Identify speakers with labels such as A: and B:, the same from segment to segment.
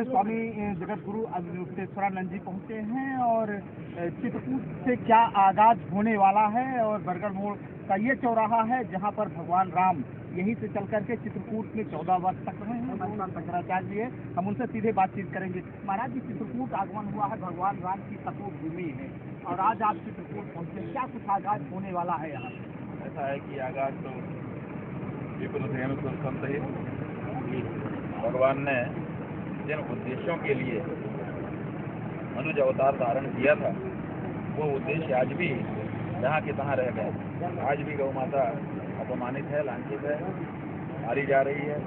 A: स्वामी जगत गुरु अवधूतेश्वरानंद जी पहुंचे हैं और चित्रकूट से क्या आगाज होने वाला है। और बरगढ़ मोड़ का ये चौराहा है जहां पर भगवान राम यहीं से चल करके चित्रकूट में 14 वर्ष तक रहे हैं। भगवान शंकराचार्य जी है, हम उनसे सीधे बातचीत करेंगे। महाराज जी, चित्रकूट आगमन हुआ है, भगवान राम की तपोवन भूमि है और आज आप चित्रकूट पहुंचे, क्या कुछ आगाज होने वाला है यहाँ?
B: ऐसा है कि आगाज तो भगवान ने जिन उद्देश्यों के लिए मनुष्य अवतार धारण किया था वो उद्देश्य आज भी जहाँ के तहाँ रह गए। आज भी गौ माता अपमानित है, लांछित है, मारी जा रही है,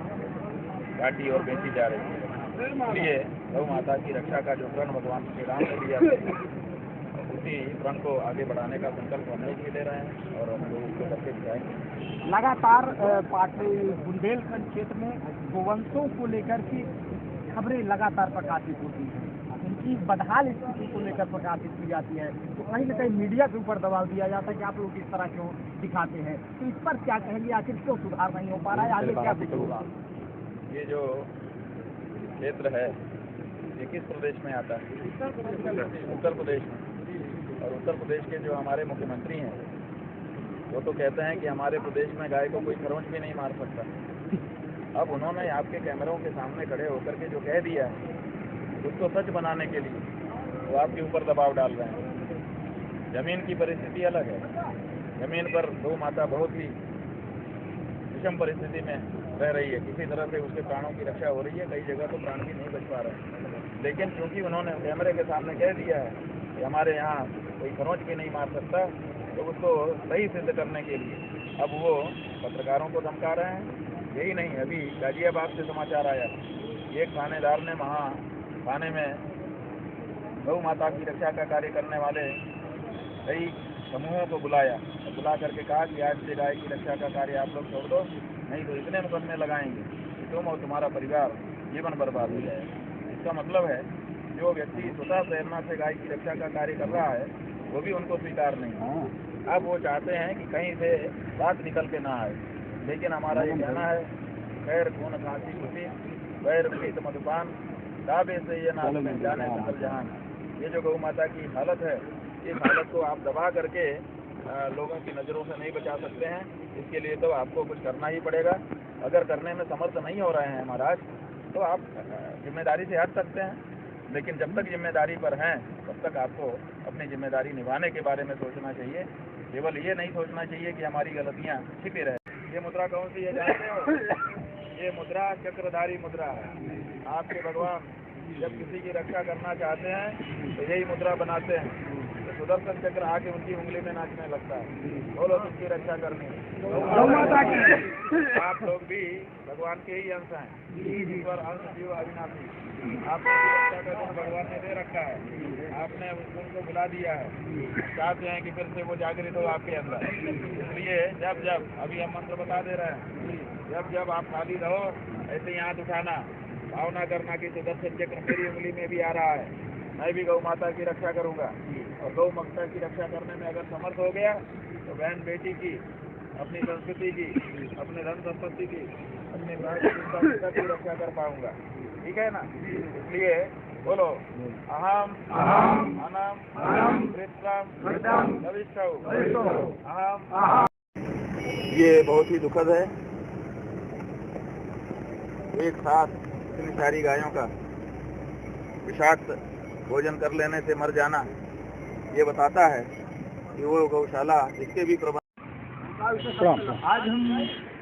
B: काटी और बेची जा रही है। इसलिए गौ माता की रक्षा का जो प्रण भगवान श्री राम ने लिया उसी प्रण को आगे बढ़ाने का संकल्प हम लोग भी ले रहे हैं और हम लोग उसको करके दिखाएंगे।
A: लगातार पाटली बुंदेलखंड क्षेत्र में गोवंशों को लेकर की खबरें लगातार प्रकाशित होती हैं, उनकी बदहाल स्थिति को लेकर प्रकाशित की जाती है, तो कहीं न कहीं मीडिया के ऊपर दबाव दिया जाता है कि आप लोग इस तरह क्यों दिखाते हैं। तो इस पर क्या कहेंगे, आखिर क्यों सुधार नहीं हो पा रहा है, आगे क्या कुछ होगा?
B: ये जो क्षेत्र है ये किस प्रदेश में आता है? उत्तर प्रदेश में। और उत्तर प्रदेश के जो हमारे मुख्यमंत्री हैं वो तो कहते हैं कि हमारे प्रदेश में गाय को कोई खरोंच भी नहीं मार सकता। अब उन्होंने आपके कैमरों के सामने खड़े होकर के जो कह दिया है उसको सच बनाने के लिए वो आपके ऊपर दबाव डाल रहे हैं। जमीन की परिस्थिति अलग है। जमीन पर गौ माता बहुत ही विषम परिस्थिति में रह रही है, किसी तरह से उसके प्राणों की रक्षा हो रही है, कई जगह तो प्राण भी नहीं बच पा रहे हैं। लेकिन क्योंकि उन्होंने कैमरे के सामने कह दिया है कि हमारे यहाँ कोई खरोंच भी नहीं मार सकता, तो उसको सही सिद्ध करने के लिए अब वो पत्रकारों को धमका रहे हैं। यही नहीं, अभी गाजियाबाद से समाचार आया, एक थानेदार ने वहाँ थाने में गौ माता की रक्षा का कार्य करने वाले कई समूहों को बुला करके कहा कि आज से गाय की रक्षा का कार्य आप लोग छोड़ दो, नहीं तो इतने मुकदमे लगाएंगे कि तुम और तुम्हारा परिवार जीवन बर्बाद हो जाएगा। इसका मतलब है जो व्यक्ति स्वतः प्रेरणा से गाय की रक्षा का कार्य कर रहा है वो भी उनको स्वीकार नहीं। अब वो चाहते हैं कि कहीं से बात निकल के ना आए, लेकिन हमारा ये कहना है खैर खून खांसी खुशी बैर प्रीत मधुपान दाबे से ये नाल में जाने सकल जहान। ये जो गौ माता की हालत है इस हालत को आप दबा करके लोगों की नज़रों से नहीं बचा सकते हैं। इसके लिए तो आपको कुछ करना ही पड़ेगा। अगर करने में समर्थ नहीं हो रहे हैं महाराज तो आप जिम्मेदारी से हट सकते हैं, लेकिन जब तक जिम्मेदारी पर हैं तब तक आपको अपनी जिम्मेदारी निभाने के बारे में सोचना चाहिए। केवल ये नहीं सोचना चाहिए कि हमारी गलतियाँ छिपी रहे। ये मुद्रा कौन सी है जानते हो? ये मुद्रा चक्रधारी मुद्रा है। आपके भगवान जब किसी की रक्षा करना चाहते हैं तो यही मुद्रा बनाते हैं, तो सुदर्शन चक्र आके उनकी उंगली में नाचने लगता है। बोलो किसकी रक्षा करनी है? आप लोग भी भगवान के ही अंश हैं, ईश्वर अंश जीव अविनाशी। आपकी रक्षा का गुण भगवान ने दे रखा है, आपने उस गुण को बुला दिया है, चाहते हैं कि फिर से वो जागृत हो आपके अंदर। इसलिए जब जब अभी हम मंत्र बता दे रहे हैं, जब जब आप खाली रहो ऐसे ही हाथ उठाना, भावना करना कि सुदर्शन चक्र मेरी उंगली में भी आ रहा है, मैं भी गौ माता की रक्षा करूंगा। और गौ माता की रक्षा करने में अगर समर्थ हो गया तो बहन बेटी की, अपनी संस्कृति की, अपने धन संपत्ति की, अपने प्राण की रक्षा कर पाऊंगा। ठीक है ना? इसलिए बोलो अहम अनम वृत्रम भविष्यौ अहम। ये बहुत ही दुखद है, एक साथ इतनी सारी गायों का विषाक्त भोजन कर लेने से मर जाना ये बताता है कि वो गौशाला इसके भी प्रबंध।
A: आज हम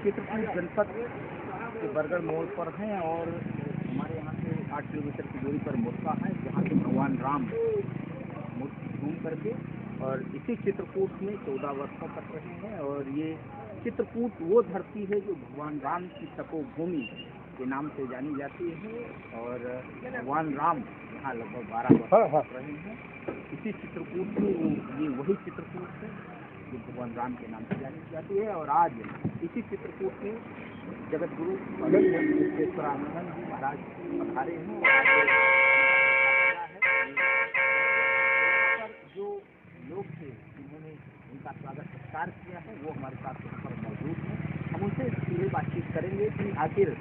A: चित्रकूट जनपद के बरगढ़ मोड़ पर हैं और हमारे यहाँ से 8 किलोमीटर की दूरी पर मुर्गा है जहाँ से भगवान राम घूम करके और इसी चित्रकूट में 14 वर्षों तक रहे हैं। और ये चित्रकूट वो धरती है जो भगवान राम की तपोभूमि के नाम से जानी जाती है और भगवान राम यहाँ लगभग 12 वर्ष रहे हैं। इसी चित्रकूट में ये वही चित्रकूट है जो भगवान राम के नाम से जानी जाती है। और आज इसी चित्रकूट में जगत गुरु अवधूतेश्वरानंद जी महाराज पधारे हैं। जो लोग थे जिन्होंने उनका स्वागत सत्कार किया है वो हमारे साथ यहाँ पर मौजूद हैं। हम उनसे सीधे बातचीत करेंगे कि आखिर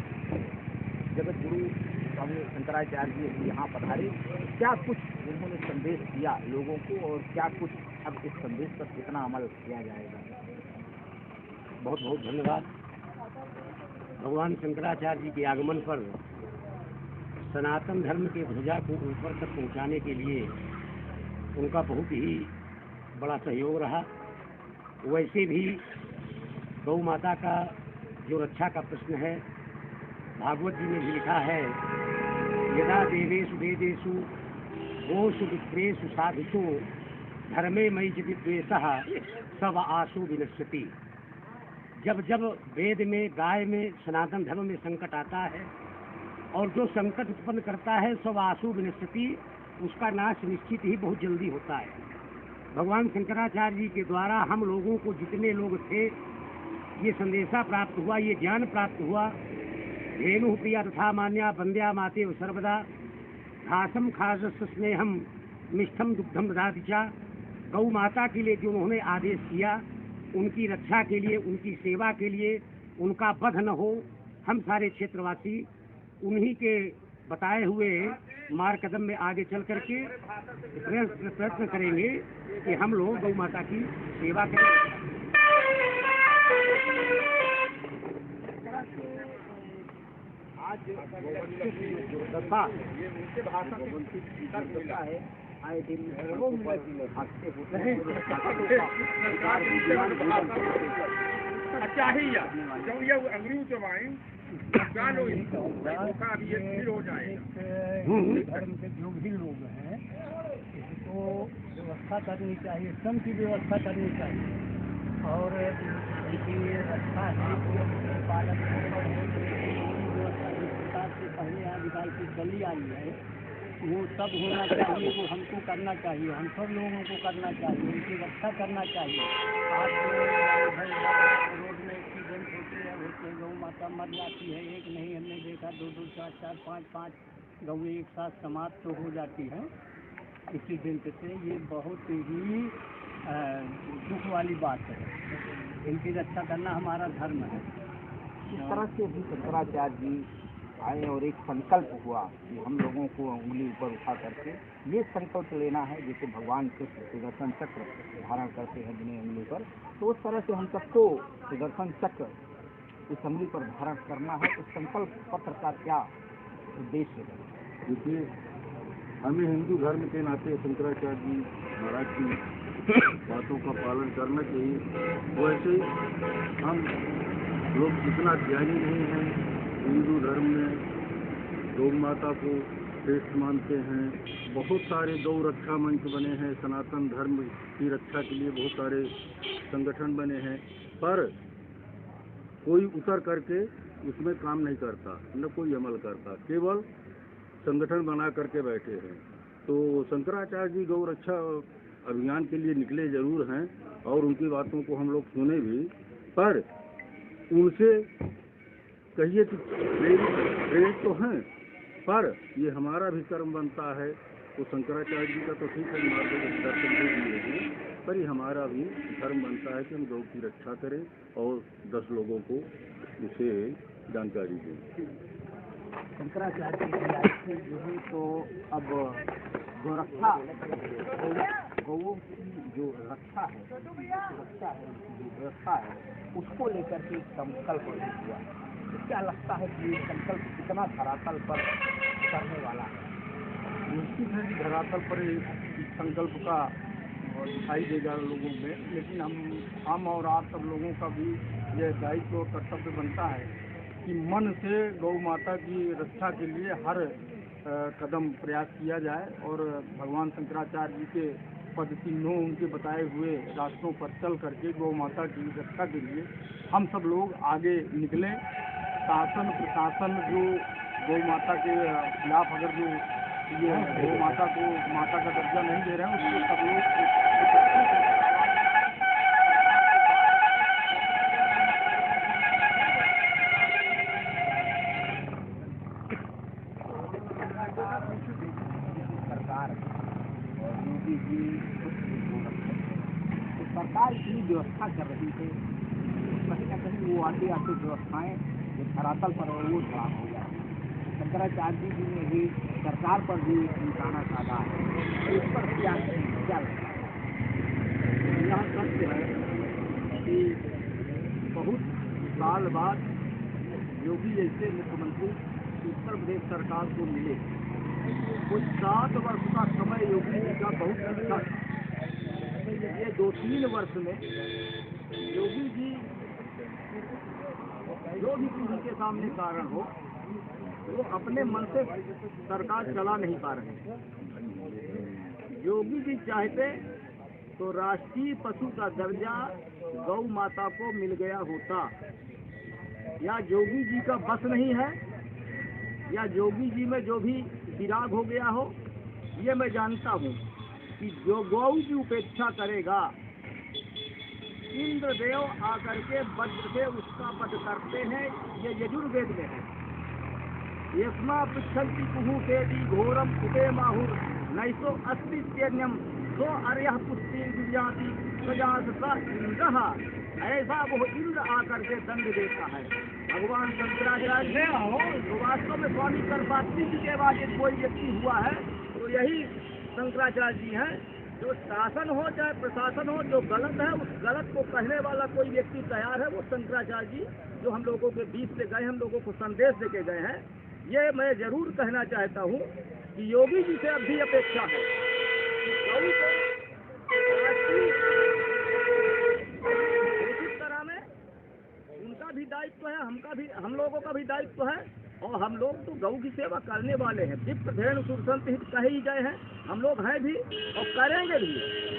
A: जगत गुरु स्वामी शंकराचार्य जी यहाँ पधारे, क्या कुछ उन्होंने संदेश दिया लोगों को और क्या कुछ अब इस संदेश पर कितना अमल किया जाएगा?
C: बहुत बहुत धन्यवाद। भगवान शंकराचार्य जी के आगमन पर सनातन धर्म के ध्वजा को ऊपर तक पहुंचाने के लिए उनका बहुत ही बड़ा सहयोग रहा। वैसे भी गौ माता का जो रक्षा का प्रश्न है, भागवत जी ने भी लिखा है, यदा देवेषु वेदेषु गोषु विप्रेषु साधुषु धर्मे मयि च विद्वेषः सब आशु विनश्यति। जब जब वेद में, गाय में, सनातन धर्म में संकट आता है और जो संकट उत्पन्न करता है सब आशु विनश्यति, उसका नाश निश्चित ही बहुत जल्दी होता है। भगवान शंकराचार्य जी के द्वारा हम लोगों को, जितने लोग थे, ये संदेशा प्राप्त हुआ, ये ज्ञान प्राप्त हुआ। धेनु प्रिया तथा मान्या वंद्या माते सर्वदा घासम खासस स्नेहम मिष्ठम दुग्धम ददाति च। गौ माता के लिए जो उन्होंने आदेश किया, उनकी रक्षा के लिए, उनकी सेवा के लिए, उनका वध न हो, हम सारे क्षेत्रवासी उन्हीं के बताए हुए मार्ग कदम में आगे चल करके प्रयत्न करेंगे कि हम लोग गौ माता की सेवा करें।
A: आज दशा ये उनके भाषा है, आए दिन हादसे होते हैं।
D: अच्छा ही जब ये अंग्रेजी चबाएं चालो इसका अभी ये फिर हो जाएगा।
C: धर्म के जो भी लोग हैं, इसको व्यवस्था करनी चाहिए, श्रम की व्यवस्था करनी चाहिए और इनकी रक्षा है, पालन से पहले आदिकाल की चली आई है, वो सब होना चाहिए, वो हमको करना चाहिए, हम सब लोगों को करना चाहिए, उनकी रक्षा करना चाहिए। आज रोड में एक्सीडेंट होते हैं, गौ माता मर जाती है, एक नहीं हमने देखा, दो दो चार चार पाँच पाँच गौ एक साथ समाप्त तो हो जाती है एक्सीडेंट से। ये बहुत ही दुख वाली बात है, इनकी रक्षा करना हमारा धर्म है।
A: इस तरह से भी शंकराचार्य जी आए और एक संकल्प हुआ कि हम लोगों को उंगली ऊपर उठा करके ये संकल्प लेना है, जैसे भगवान कृष्ण सुदर्शन चक्र धारण करते हैं जिन्हें उंगली पर, तो उस तरह से हम सबको सुदर्शन चक्र इस उंगली पर धारण करना है। तो संकल्प पत्र का क्या उद्देश्य है?
E: देखिए, हमें हिंदू धर्म के नाते शंकराचार्य जी महाराज की बातों का पालन करना चाहिए। वैसे हम लोग इतना ज्ञानी नहीं हैं, हिंदू धर्म में गौ माता को श्रेष्ठ मानते हैं। बहुत सारे गौ रक्षा मंच बने हैं, सनातन धर्म की रक्षा के लिए बहुत सारे संगठन बने हैं, पर कोई उतर करके उसमें काम नहीं करता, न कोई अमल करता, केवल संगठन बना करके बैठे हैं। तो शंकराचार्य जी गौ रक्षा अभियान के लिए निकले जरूर हैं और उनकी बातों को हम लोग सुने भी, पर उनसे कहिए कि प्रेरित तो हैं, पर ये हमारा भी कर्म बनता है। तो शंकराचार्य जी का तो ठीक है, मार्गदर्शन दे दिए हैं, पर ये हमारा भी धर्म बनता है कि हम गौ की रक्षा करें और 10 लोगों को उसे जानकारी दें।
A: शंकराचार्य जी जो है, तो अब गोरक्षा गौओं की जो रक्षा है, जो व्यवस्था है, उसको लेकर के संकल्प हुआ। क्या लगता है कि ये संकल्प कितना धरातल पर करने वाला है?
D: निश्चित है कि धरातल पर इस संकल्प का दिखाई देगा लोगों में, लेकिन हम और आप सब लोगों का भी यह दायित्व और कर्तव्य बनता है कि मन से गौ माता की रक्षा के लिए हर कदम प्रयास किया जाए और भगवान शंकराचार्य जी के पद चिन्हों, उनके बताए हुए रास्तों पर चल करके गौ माता की रक्षा के लिए हम सब लोग आगे निकलें। शासन प्रशासन जो गौ माता के खिलाफ अगर जो ये गौ माता को माता का दर्जा नहीं दे रहे हैं, उसको सब लोग
A: सरकार और मोदी जी तो सरकार इतनी व्यवस्था कर रही है, कहीं ना कहीं वो आते आते व्यवस्थाएं जो धरातल पर वो खराब हो जाए। शंकराचार्य जी ने भी सरकार पर भी निशाना साधा है, इस पर क्या लगता है?
D: यह सत्य है कि बहुत साल बाद योगी जैसे मुख्यमंत्री उत्तर प्रदेश सरकार को मिले। कुछ 7 वर्ष का समय योगी जी का बहुत अच्छा था। ये 2-3 वर्ष में योगी जी जो भी उनके सामने कारण हो, वो अपने मन से सरकार चला नहीं पा रहे। योगी जी चाहते तो राष्ट्रीय पशु का दर्जा गौ माता को मिल गया होता। या योगी जी का बस नहीं है, या योगी जी में जो भी चिराग हो गया हो, ये मैं जानता हूँ कि जो गौ की उपेक्षा करेगा, इंद्रदेव आकर के वज्र से उसका वध करते हैं। ये यजुर्वेद में है। यस्मा पृच्छन्ति कुहू केति घोरम उदे माहुर नैसो अस्तित्यन्यम सो अर्यः पुष्टिं विजाति सजात स इंद्रः। ऐसा वो इंद्र आकर के दंड देता है। भगवान शंकराचार्य तो वास्तव में स्वामी कर्पात्री जी के बाद कोई व्यक्ति हुआ है तो यही शंकराचार्य जी हैं। जो शासन हो चाहे प्रशासन हो, जो गलत है उस गलत को कहने वाला कोई व्यक्ति तैयार है, वो शंकराचार्य जी जो हम लोगों के बीच से गए, हम लोगों को संदेश देके गए हैं। ये मैं जरूर कहना चाहता हूँ कि योगी जी से अब भी अपेक्षा है। उचित तरह में उनका भी दायित्व है, हम लोगों का भी दायित्व है, और हम लोग तो गौ की सेवा करने वाले हैं। विप्र धेनु सुरसंत हित कहे ही गए हैं, हम लोग हैं भी और करेंगे भी।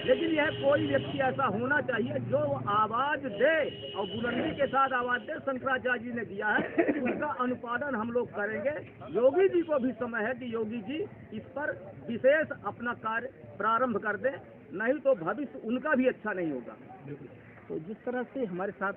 D: लेकिन यह कोई व्यक्ति ऐसा होना चाहिए जो आवाज दे और बुलंदी के साथ आवाज दे। शंकराचार्य जी ने दिया है, उसका अनुपालन हम लोग करेंगे। योगी जी को भी समय है कि योगी जी इस पर विशेष अपना कार्य प्रारंभ कर दें, नहीं तो भविष्य उनका भी अच्छा नहीं होगा।
A: तो जिस तरह से हमारे साथ